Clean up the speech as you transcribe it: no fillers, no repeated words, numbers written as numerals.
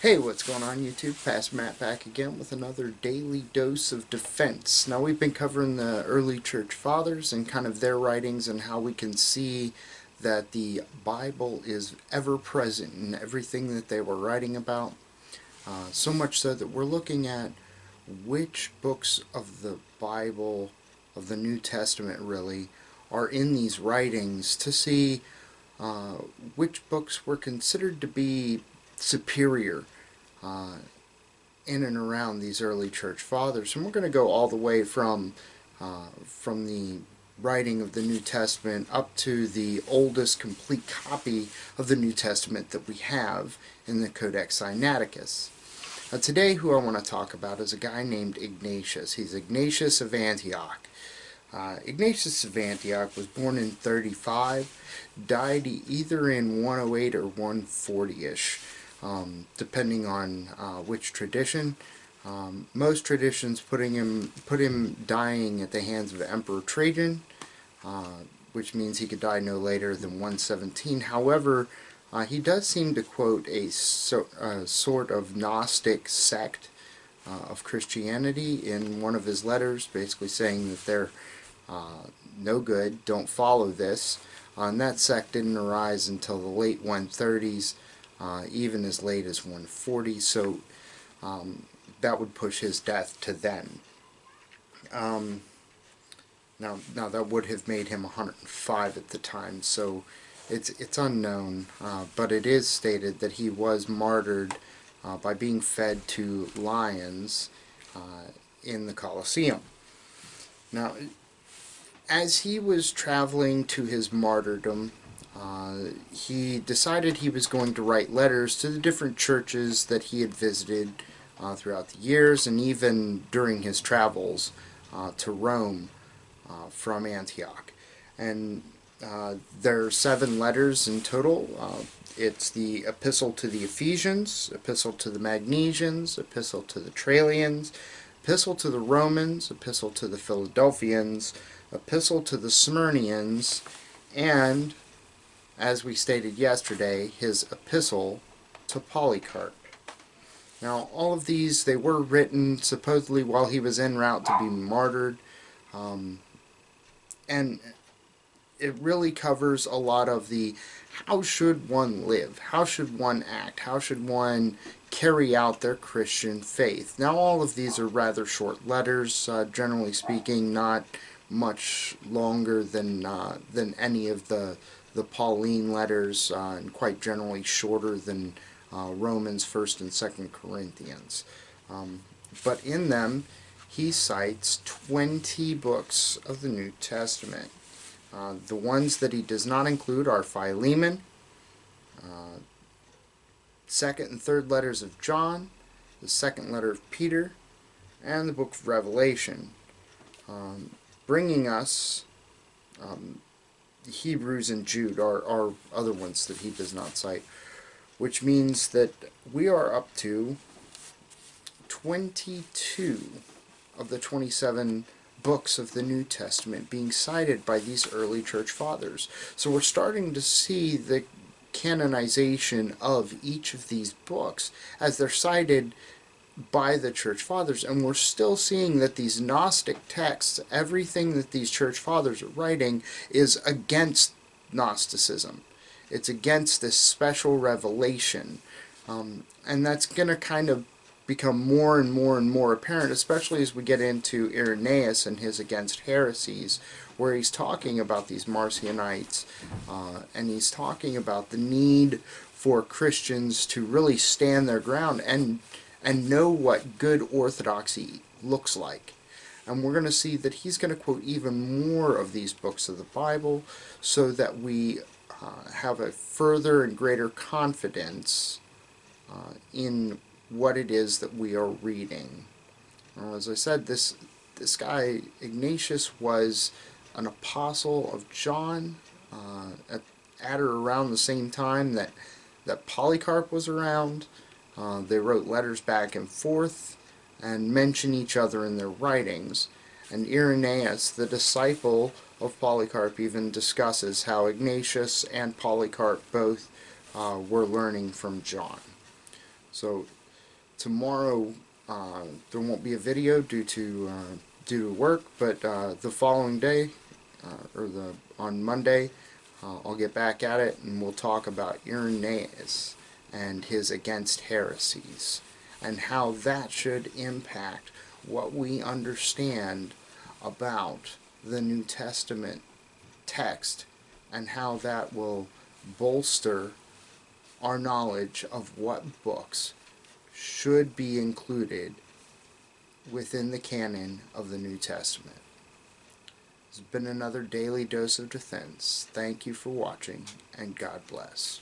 Hey, what's going on YouTube? Pastor Matt back again with another daily dose of defense. Now we've been covering the early church fathers and kind of their writings and how we can see that the Bible is ever present in everything that they were writing about. So much so that we're looking at which books of the Bible, of the New Testament really, are in these writings to see which books were considered to be superior uh, in and around these early church fathers. And we're going to go all the way from the writing of the New Testament up to the oldest complete copy of the New Testament that we have in the Codex Sinaiticus. Today who I want to talk about is a guy named Ignatius. He's Ignatius of Antioch. Ignatius of Antioch was born in 35, died either in 108 or 140-ish. Depending on which tradition. Most traditions put him dying at the hands of Emperor Trajan, which means he could die no later than 117. However, he does seem to quote a sort of Gnostic sect of Christianity in one of his letters, basically saying that they're no good, don't follow this. And that sect didn't arise until the late 130s. Even as late as 140, so that would push his death to then. Now that would have made him 105 at the time, so it's unknown, but it is stated that he was martyred by being fed to lions in the Colosseum. Now, as he was traveling to his martyrdom, he decided he was going to write letters to the different churches that he had visited throughout the years, and even during his travels to Rome from Antioch. And there are 7 letters in total. It's the Epistle to the Ephesians, Epistle to the Magnesians, Epistle to the Trallians, Epistle to the Romans, Epistle to the Philadelphians, Epistle to the Smyrnians, and, as we stated yesterday, his epistle to Polycarp. Now, all of these, they were written supposedly while he was en route to be martyred, and it really covers a lot of the how should one live, how should one act, how should one carry out their Christian faith. Now, all of these are rather short letters, generally speaking, not much longer than any of the Pauline letters, and quite generally shorter than Romans, 1st and 2nd Corinthians. But in them, he cites 20 books of the New Testament. The ones that he does not include are Philemon, 2nd and 3rd letters of John, the 2nd letter of Peter, and the book of Revelation, bringing us Hebrews and Jude are other ones that he does not cite, which means that we are up to 22 of the 27 books of the New Testament being cited by these early church fathers. So we're starting to see the canonization of each of these books as they're cited by the church fathers, and we're still seeing that these Gnostic texts, everything that these church fathers are writing, is against Gnosticism. It's against this special revelation, and that's going to kind of become more and more and more apparent, especially as we get into Irenaeus and his Against Heresies, where he's talking about these Marcionites, and he's talking about the need for Christians to really stand their ground and know what good orthodoxy looks like. And we're going to see that he's going to quote even more of these books of the Bible so that we have a further and greater confidence in what it is that we are reading. Well, as I said, this guy, Ignatius, was an apostle of John at or around the same time that Polycarp was around. They wrote letters back and forth and mention each other in their writings. And Irenaeus, the disciple of Polycarp, even discusses how Ignatius and Polycarp both were learning from John. So tomorrow there won't be a video due to work, but the following day, on Monday, I'll get back at it and we'll talk about Irenaeus and his against heresies and how that should impact what we understand about the New Testament text and how that will bolster our knowledge of what books should be included within the canon of the New Testament. It's been another daily dose of defense. Thank you for watching, and God bless.